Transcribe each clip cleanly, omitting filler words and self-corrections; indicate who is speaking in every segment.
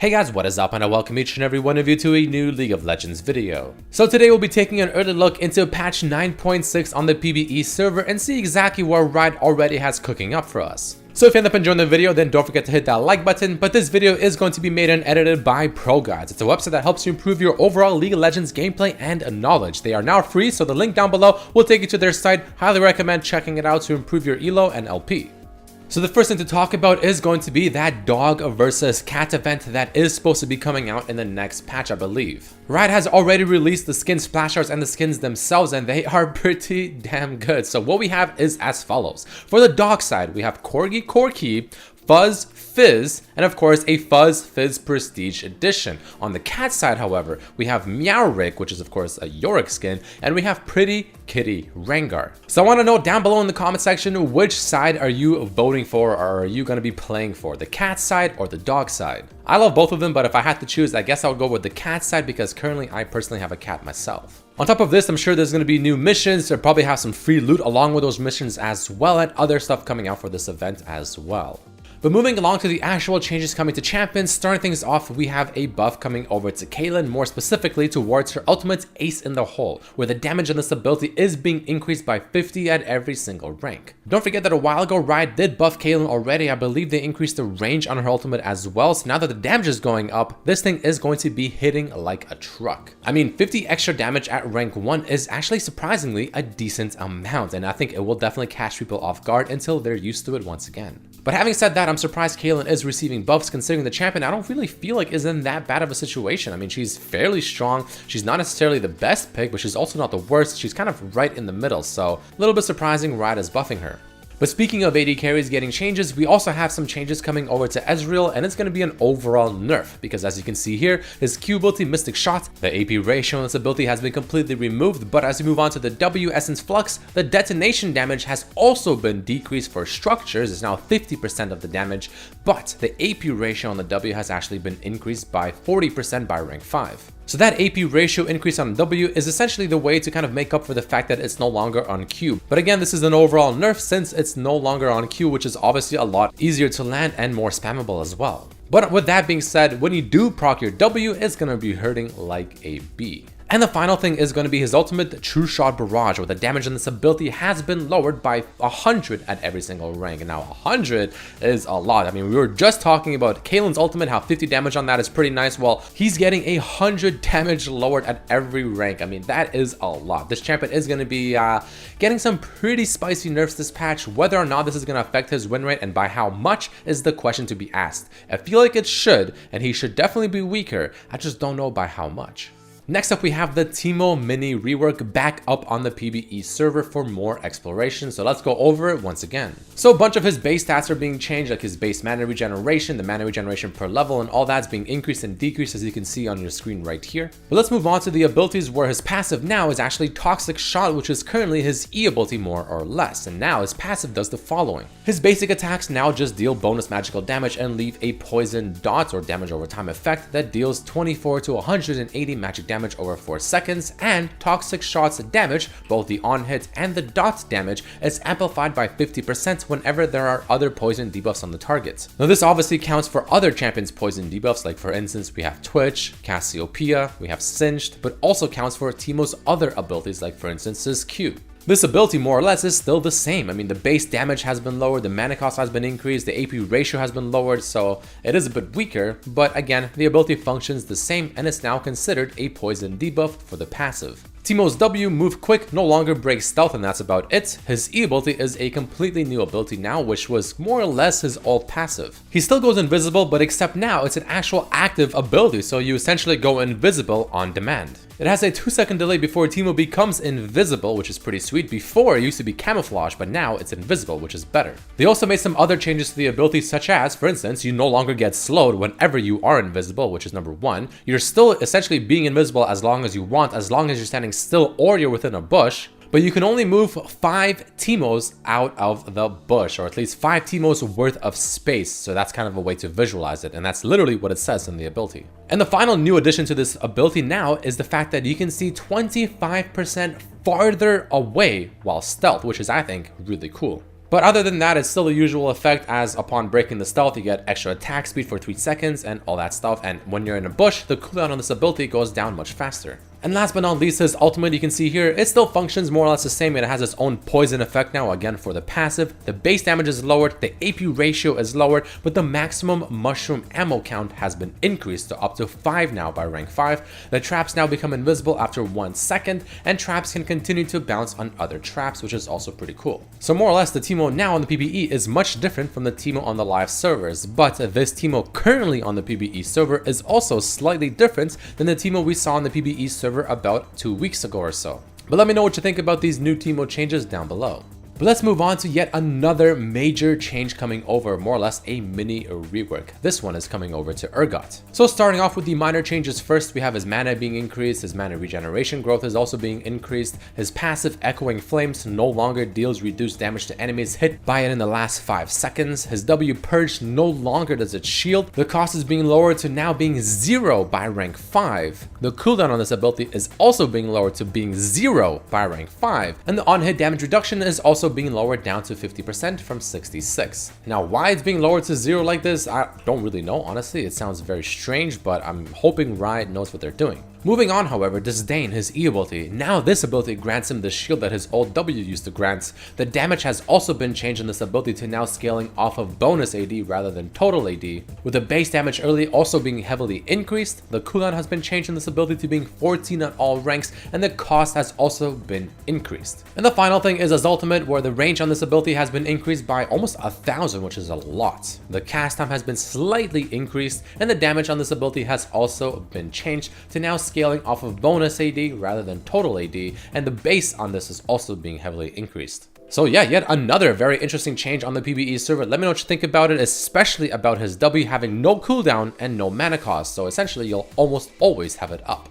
Speaker 1: Hey guys, what is up, and I welcome each and every one of you to a new League of Legends video. So today we'll be taking an early look into patch 9.6 on the PvE server and see exactly what Riot already has cooking up for us. So if you end up enjoying the video, then don't forget to hit that like button, but this video is going to be made and edited by ProGuides. It's a website that helps you improve your overall League of Legends gameplay and knowledge. They are now free, so the link down below will take you to their site. Highly recommend checking it out to improve your ELO and LP. So the first thing to talk about is going to be that dog versus cat event that is supposed to be coming out in the next patch, I believe. Riot has already released the skin splash arts and the skins themselves, and they are pretty damn good. So what we have is as follows. For the dog side, we have Corgi Corki, Fuzz Fizz, and of course a Fuzz Fizz Prestige Edition. On the cat side, however, we have Meowrick, which is of course a Yorick skin, and we have Pretty Kitty Rengar. So I want to know down below in the comment section, which side are you voting for, or are you going to be playing for, the cat side or the dog side? I love both of them, but if I had to choose, I guess I would go with the cat side because currently I personally have a cat myself. On top of this, I'm sure there's going to be new missions. They'll probably have some free loot along with those missions as well, and other stuff coming out for this event as well. But moving along to the actual changes coming to champions, starting things off, we have a buff coming over to Kaelin, more specifically towards her ultimate Ace in the Hole, where the damage on this ability is being increased by 50 at every single rank. Don't forget that a while ago, Riot did buff Kaelin already. I believe they increased the range on her ultimate as well, so now that the damage is going up, this thing is going to be hitting like a truck. I mean, 50 extra damage at rank 1 is actually surprisingly a decent amount, and I think it will definitely catch people off guard until they're used to it once again. But having said that, I'm surprised Kaelin is receiving buffs considering the champion I don't really feel like is in that bad of a situation. I mean, she's fairly strong. She's not necessarily the best pick, but she's also not the worst. She's kind of right in the middle, so a little bit surprising Riot is buffing her. But speaking of AD carries getting changes, we also have some changes coming over to Ezreal, and it's going to be an overall nerf because as you can see here, his Q ability Mystic Shot, the AP ratio on this ability has been completely removed, but as we move on to the W Essence Flux, the detonation damage has also been decreased for structures. It's now 50% of the damage, but the AP ratio on the W has actually been increased by 40% by rank 5. So that AP ratio increase on W is essentially the way to kind of make up for the fact that it's no longer on Q. But again, this is an overall nerf since it's no longer on Q, which is obviously a lot easier to land and more spammable as well. But with that being said, when you do proc your W, it's going to be hurting like a bee. And the final thing is going to be his ultimate True Shot Barrage, where the damage on this ability has been lowered by 100 at every single rank. And now 100 is a lot. I mean, we were just talking about Kaelin's ultimate, how 50 damage on that is pretty nice. Well, he's getting 100 damage lowered at every rank. I mean, that is a lot. This champion is going to be getting some pretty spicy nerfs this patch. Whether or not this is going to affect his win rate and by how much is the question to be asked. I feel like it should, and he should definitely be weaker. I just don't know by how much. Next up, we have the Teemo mini rework back up on the PvE server for more exploration, so let's go over it once again. So a bunch of his base stats are being changed, like his base mana regeneration, the mana regeneration per level, and all that's being increased and decreased as you can see on your screen right here. But let's move on to the abilities, where his passive now is actually Toxic Shot, which is currently his E ability more or less, and now his passive does the following. His basic attacks now just deal bonus magical damage and leave a poison dot or damage over time effect that deals 24 to 180 magic damage over 4 seconds, and Toxic Shot's damage, both the on hit and the dot damage, is amplified by 50% whenever there are other poison debuffs on the target. Now this obviously counts for other champions' poison debuffs, like for instance we have Twitch, Cassiopeia, we have Singed, but also counts for Teemo's other abilities, like for instance his Q. This ability more or less is still the same. I mean, the base damage has been lowered, the mana cost has been increased, the AP ratio has been lowered, so it is a bit weaker, but again, the ability functions the same and it's now considered a poison debuff for the passive. Teemo's W, Move Quick, no longer breaks stealth, and that's about it. His E ability is a completely new ability now, which was more or less his old passive. He still goes invisible, but except now it's an actual active ability, so you essentially go invisible on demand. It has a 2-second delay before Teemo becomes invisible, which is pretty sweet. Before, it used to be camouflage, but now it's invisible, which is better. They also made some other changes to the ability, such as, for instance, you no longer get slowed whenever you are invisible, which is number 1. You're still essentially being invisible as long as you want, as long as you're standing still or you're within a bush. But you can only move 5 Teemos out of the bush, or at least 5 Teemos worth of space. So that's kind of a way to visualize it, and that's literally what it says in the ability. And the final new addition to this ability now is the fact that you can see 25% farther away while stealth, which is, I think, really cool. But other than that, it's still the usual effect, as upon breaking the stealth, you get extra attack speed for 3 seconds and all that stuff. And when you're in a bush, the cooldown on this ability goes down much faster. And last but not least, his ultimate, you can see here, it still functions more or less the same. It has its own poison effect now, again for the passive. The base damage is lowered, the AP ratio is lowered, but the maximum mushroom ammo count has been increased to up to 5 now by rank 5. The traps now become invisible after 1 second, and traps can continue to bounce on other traps, which is also pretty cool. So more or less, the Teemo now on the PvE is much different from the Teemo on the live servers, but this Teemo currently on the PvE server is also slightly different than the Teemo we saw on the PvE server about 2 weeks ago or so. But let me know what you think about these new Teemo changes down below. But let's move on to yet another major change coming over, more or less a mini rework. This one is coming over to Urgot. So starting off with the minor changes first, we have his mana being increased, his mana regeneration growth is also being increased, his passive Echoing Flames no longer deals reduced damage to enemies hit by it in the last 5 seconds, his W Purge no longer does its shield, the cost is being lowered to now being 0 by rank 5, the cooldown on this ability is also being lowered to being 0 by rank 5, and the on-hit damage reduction is also being lowered down to 50% from 66. Now, why it's being lowered to 0 like this, I don't really know, honestly. It sounds very strange, but I'm hoping Riot knows what they're doing. Moving on, however, Disdain, his E ability. Now this ability grants him the shield that his old W used to grant. The damage has also been changed in this ability to now scaling off of bonus AD rather than total AD. With the base damage early also being heavily increased, the cooldown has been changed in this ability to being 14 on all ranks, and the cost has also been increased. And the final thing is his ultimate, where the range on this ability has been increased by almost 1,000, which is a lot. The cast time has been slightly increased, and the damage on this ability has also been changed to now scaling off of bonus AD rather than total AD, and the base on this is also being heavily increased. So yeah, yet another very interesting change on the PvE server. Let me know what you think about it, especially about his W having no cooldown and no mana cost, so essentially you'll almost always have it up.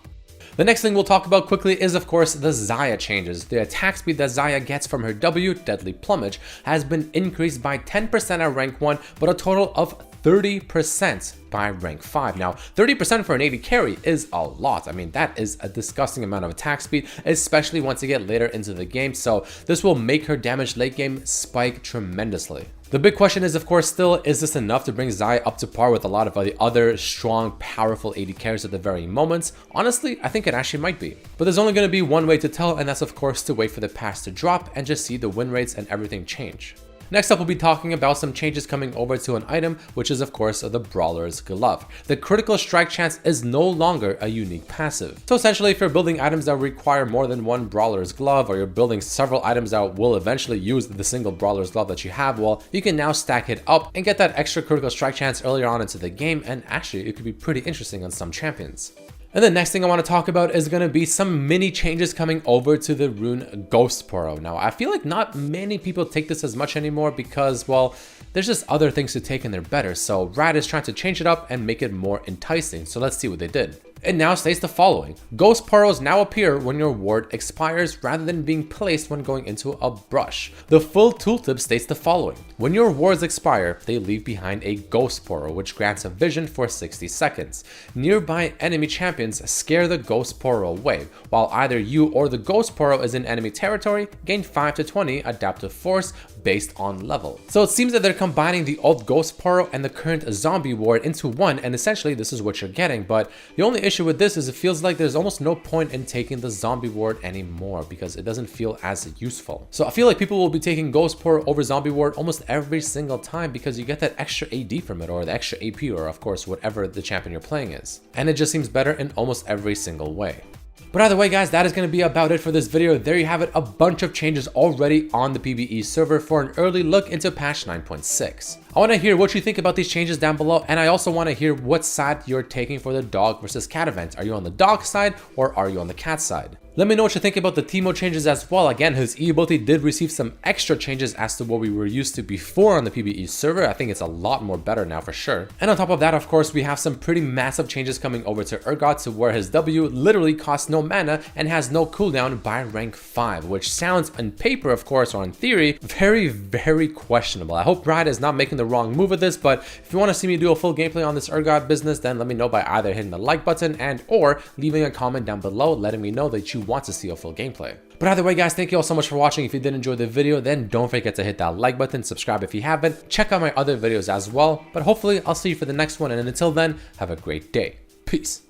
Speaker 1: The next thing we'll talk about quickly is, of course, the Xayah changes. The attack speed that Xayah gets from her W, Deadly Plumage, has been increased by 10% at rank 1, but a total of 30% by rank 5. Now, 30% for an AD carry is a lot. I mean, that is a disgusting amount of attack speed, especially once you get later into the game, so this will make her damage late game spike tremendously. The big question is, of course, still, is this enough to bring Xayah up to par with a lot of the other strong, powerful AD carries at the very moment? Honestly, I think it actually might be. But there's only going to be one way to tell, and that's, of course, to wait for the patch to drop and just see the win rates and everything change. Next up, we'll be talking about some changes coming over to an item, which is of course the Brawler's Glove. The critical strike chance is no longer a unique passive. So essentially, if you're building items that require more than one Brawler's Glove, or you're building several items that will eventually use the single Brawler's Glove that you have, well, you can now stack it up and get that extra critical strike chance earlier on into the game, and actually it could be pretty interesting on some champions. And the next thing I want to talk about is going to be some mini changes coming over to the rune Ghost Poro. Now, I feel like not many people take this as much anymore because, well, there's just other things to take and they're better. So Riot is trying to change it up and make it more enticing. So let's see what they did. It now states the following: Ghost Poros now appear when your ward expires rather than being placed when going into a brush. The full tooltip states the following: when your wards expire, they leave behind a Ghost Poro, which grants a vision for 60 seconds. Nearby enemy champions scare the Ghost Poro away, while either you or the Ghost Poro is in enemy territory, gain 5 to 20 adaptive force based on level. So it seems that they're combining the old Ghost Poro and the current zombie ward into one, and essentially this is what you're getting. But the only issue with this is it feels like there's almost no point in taking the zombie ward anymore because it doesn't feel as useful. So I feel like people will be taking Ghost Poro over zombie ward almost every single time because you get that extra AD from it, or the extra AP, or of course whatever the champion you're playing is. And it just seems better in almost every single way. But either way, guys, that is going to be about it for this video. There you have it, a bunch of changes already on the PvE server for an early look into patch 9.6. I want to hear what you think about these changes down below, and I also want to hear what side you're taking for the dog versus cat event. Are you on the dog side or are you on the cat side? Let me know what you think about the Teemo changes as well. Again, his E ability did receive some extra changes as to what we were used to before on the PvE server. I think it's a lot more better now for sure. And on top of that, of course, we have some pretty massive changes coming over to Urgot, to where his W literally costs no mana and has no cooldown by rank 5, which sounds on paper, of course, or in theory, very questionable. I hope Riot is not making the wrong move with this, but if you want to see me do a full gameplay on this Urgot business, then let me know by either hitting the like button and or leaving a comment down below letting me know that you want to see a full gameplay. But either way guys, thank you all so much for watching. If you did enjoy the video, then don't forget to hit that like button, subscribe if you haven't, check out my other videos as well. But hopefully I'll see you for the next one, and until then, have a great day. Peace.